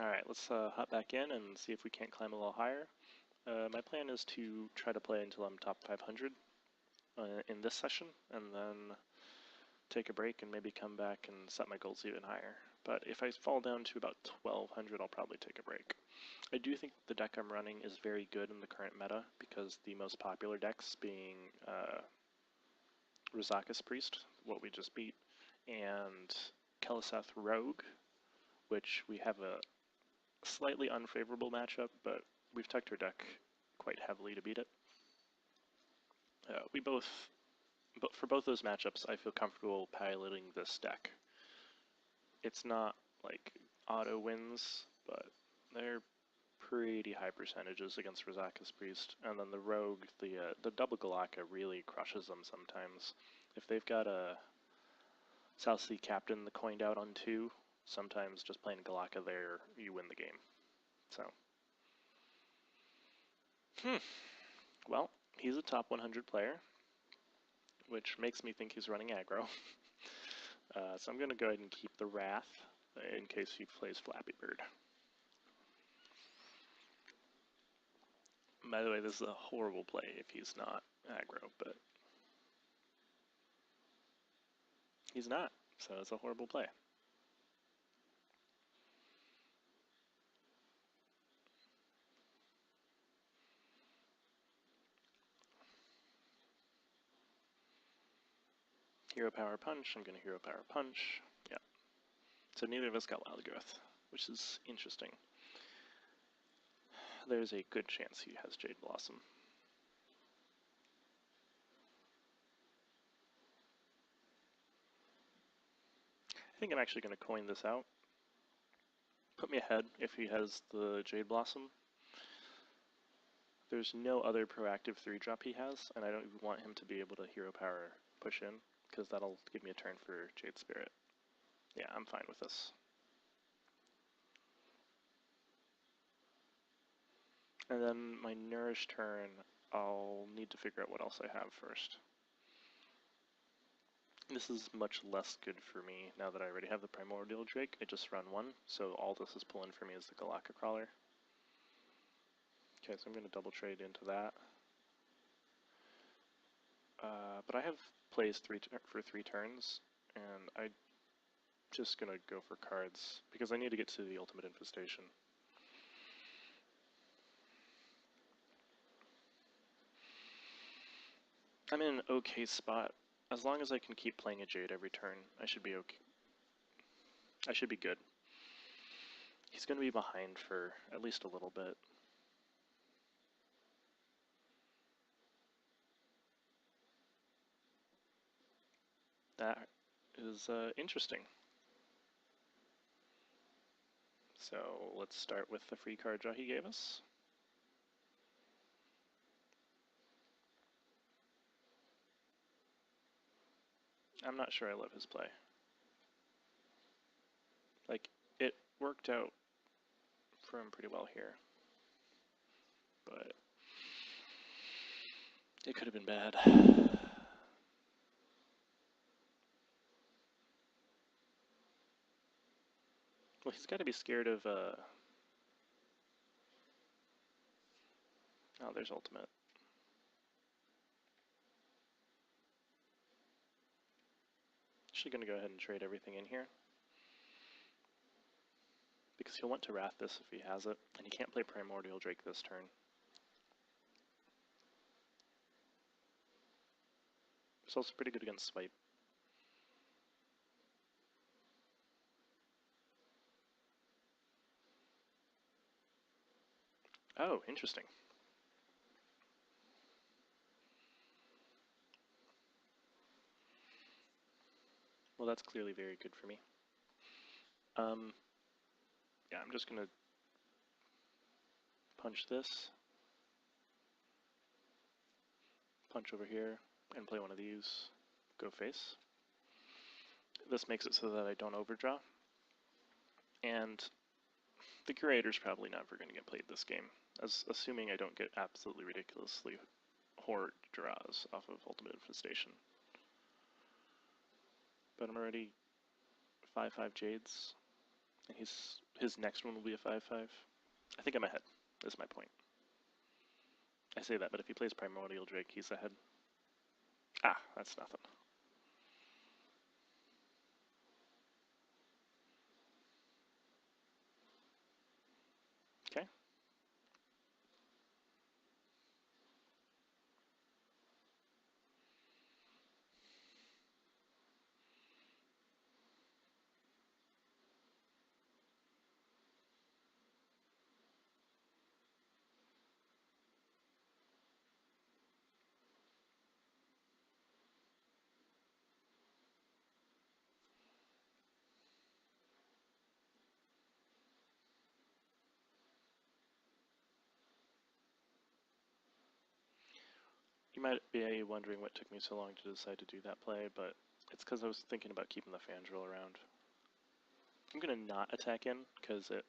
Alright, let's hop back in and see if we can't climb a little higher. My plan is to try to play until I'm top 500 in this session, and then take a break and maybe come back and set my goals even higher. But if I fall down to about 1200, I'll probably take a break. I do think the deck I'm running is very good in the current meta, because the most popular decks being Rizaka's Priest, what we just beat, and Keleseth Rogue, which we have a slightly unfavorable matchup, but we've teched her deck quite heavily to beat it. But for both those matchups, I feel comfortable piloting this deck. It's not like auto wins, but they're pretty high percentages against Rizaka's Priest, and then the Rogue, the double Galaka really crushes them sometimes. If they've got a South Sea Captain coined out on 2, sometimes just playing Galaka there, you win the game. So, well, he's a top 100 player, which makes me think he's running aggro. So I'm going to go ahead and keep the Wrath in case he plays Flappy Bird. By the way, this is a horrible play if he's not aggro, but he's not, so it's a horrible play. Hero Power Punch, I'm going to Hero Power Punch. Yeah. So neither of us got Wild Growth, which is interesting. There's a good chance he has Jade Blossom. I think I'm actually going to coin this out. Put me ahead if he has the Jade Blossom. There's no other proactive 3-drop he has, and I don't even want him to be able to Hero Power push in, because that'll give me a turn for Jade Spirit. Yeah, I'm fine with this. And then my Nourish turn, I'll need to figure out what else I have first. This is much less good for me now that I already have the Primordial Drake. I just run 1, so all this is pulling for me is the Galaka Crawler. Okay, so I'm going to double trade into that. But I have plays for 3 turns, and I'm just going to go for cards, because I need to get to the Ultimate Infestation. I'm in an okay spot. As long as I can keep playing a Jade every turn, I should be okay. I should be good. He's going to be behind for at least a little bit. That is interesting. So let's start with the free card draw he gave us. I'm not sure I love his play. Like, it worked out for him pretty well here, but it could have been bad. Well, he's got to be scared of, oh, there's Ultimate. Actually going to go ahead and trade everything in here, because he'll want to Wrath this if he has it, and he can't play Primordial Drake this turn. It's also pretty good against Swipe. Oh, interesting. Well, that's clearly very good for me. Yeah, I'm just gonna punch this, punch over here, and play one of these, go face. This makes it so that I don't overdraw. And the Curator's probably never going to get played this game, assuming I don't get absolutely ridiculously horrid draws off of Ultimate Infestation. But I'm already 5/5 Jades, and his next one will be a 5-5. I think I'm ahead, is my point. I say that, but if he plays Primordial Drake, he's ahead. Ah, that's nothing. Okay. You might be wondering what took me so long to decide to do that play, but it's because I was thinking about keeping the Fandral around. I'm going to not attack in, because it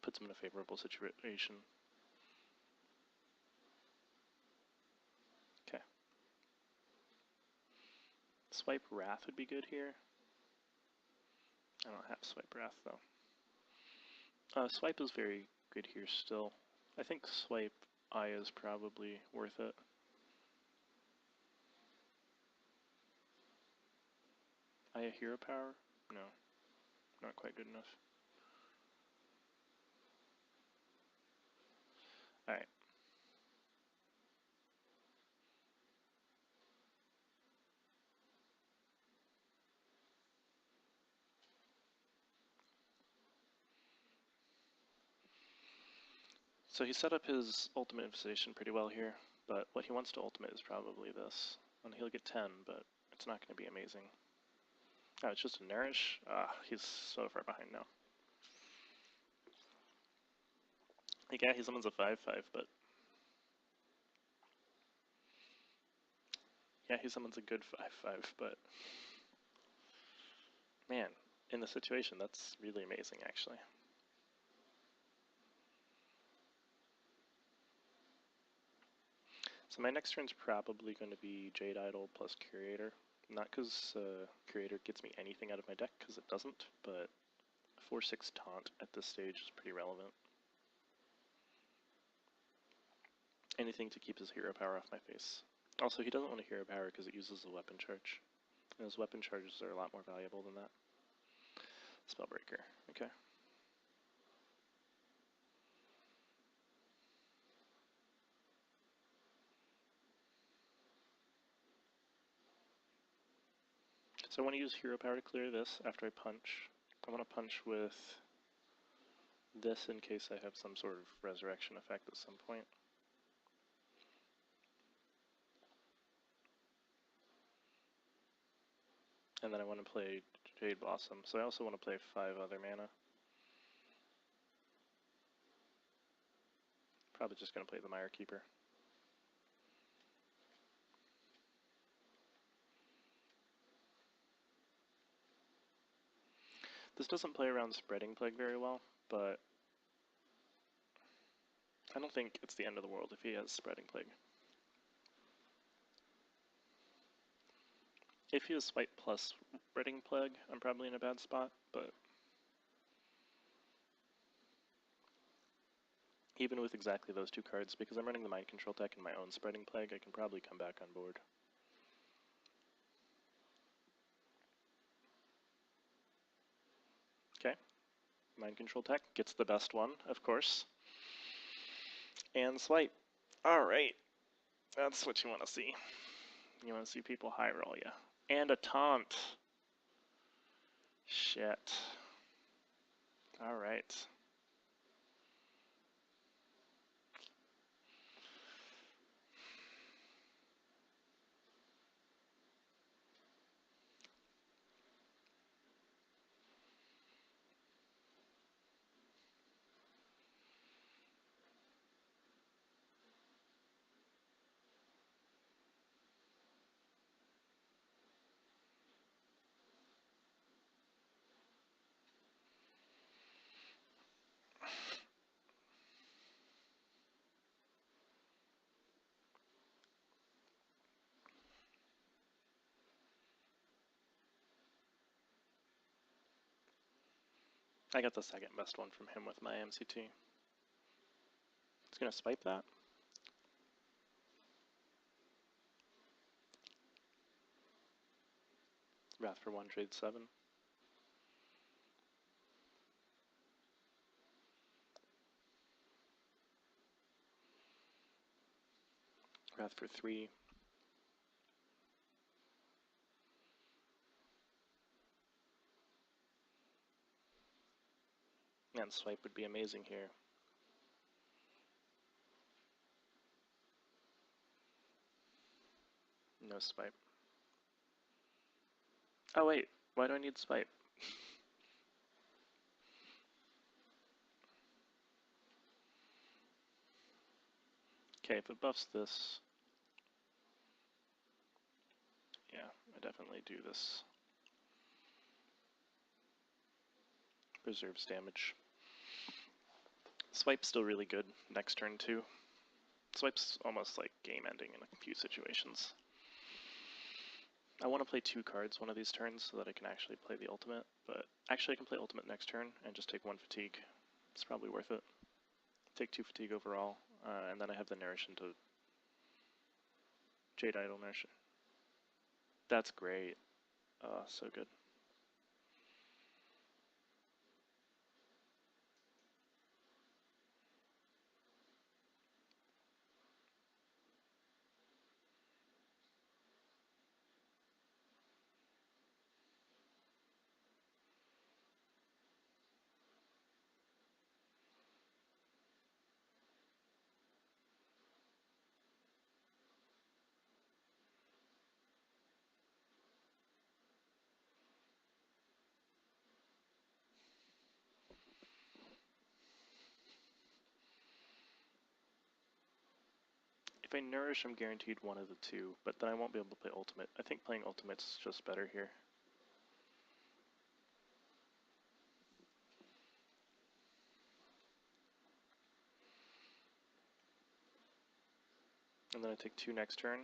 puts him in a favorable situation. Okay. Swipe Wrath would be good here. I don't have Swipe Wrath, though. Swipe is very good here still. I think Swipe Aya is probably worth it. Aya Hero Power? No. Not quite good enough. Alright. So he set up his ultimate infestation pretty well here, but what he wants to ultimate is probably this. And he'll get 10, but it's not going to be amazing. Oh, it's just a Nourish? Ah, he's so far behind now. Like, yeah, he summons a 5-5, but... Yeah, he summons a good 5-5, but... Man, in the situation, that's really amazing, actually. So my next turn's probably going to be Jade Idol plus Curator. Not because Curator gets me anything out of my deck, because it doesn't, but 4-6 Taunt at this stage is pretty relevant. Anything to keep his hero power off my face. Also, he doesn't want a hero power because it uses a weapon charge. And his weapon charges are a lot more valuable than that. Spellbreaker, okay. So I want to use hero power to clear this after I punch. I want to punch with this in case I have some sort of resurrection effect at some point. And then I want to play Jade Blossom, so I also want to play 5 other mana. Probably just going to play the Mire Keeper. This doesn't play around Spreading Plague very well, but I don't think it's the end of the world if he has Spreading Plague. If he has Swipe plus Spreading Plague, I'm probably in a bad spot, but even with exactly those 2 cards, because I'm running the Mind Control deck and my own Spreading Plague, I can probably come back on board. Okay, Mind Control tech gets the best one, of course. And Swipe. Alright, that's what you want to see. You want to see people high roll you. And a Taunt. Shit. Alright. I got the second best one from him with my MCT. He's gonna swipe that. Wrath for 1, Jade 7. Wrath for 3. And swipe would be amazing here. No swipe. Oh wait, why do I need swipe? Okay, if it buffs this, yeah, I definitely do this. Preserves damage. Swipe's still really good next turn too. Swipe's almost like game ending in a few situations. I want to play 2 cards one of these turns so that I can actually play the ultimate, but actually I can play ultimate next turn and just take 1 fatigue. It's probably worth it. Take 2 fatigue overall, and then I have the nourish into Jade Idol nourish. That's great. So good. If I nourish, I'm guaranteed one of the 2, but then I won't be able to play ultimate. I think playing ultimate's just better here. And then I take 2 next turn,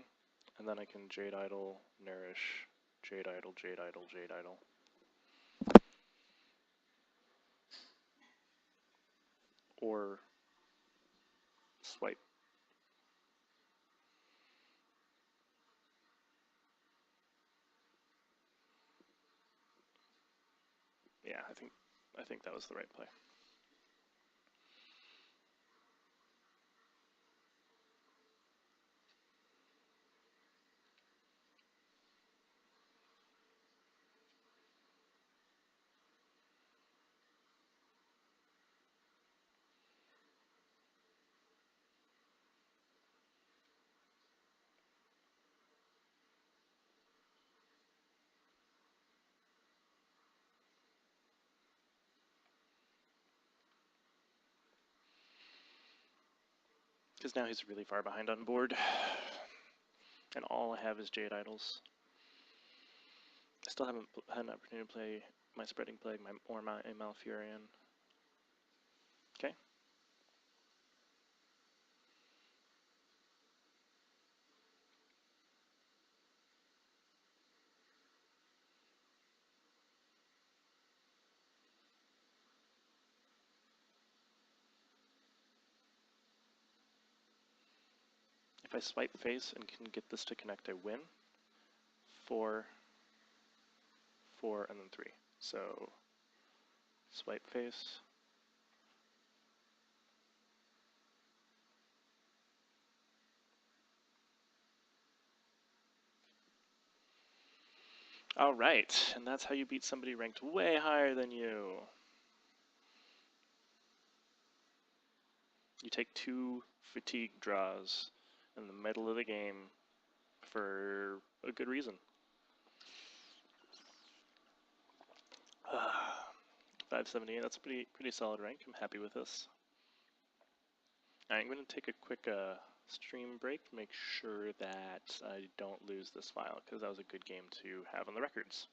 and then I can Jade Idol, nourish, Jade Idol, Jade Idol, Jade Idol. Or swipe. Yeah, I think that was the right play. Because now he's really far behind on board. And all I have is Jade Idols. I still haven't had an opportunity to play my Spreading Plague or my Malfurion. Okay. If I swipe face and can get this to connect, I win. 4, 4, and then 3. So, swipe face. Alright, and that's how you beat somebody ranked way higher than you. You take 2 fatigue draws in the middle of the game for a good reason. 578, that's a pretty solid rank. I'm happy with this. I'm going to take a quick stream break, make sure that I don't lose this file, because that was a good game to have on the records.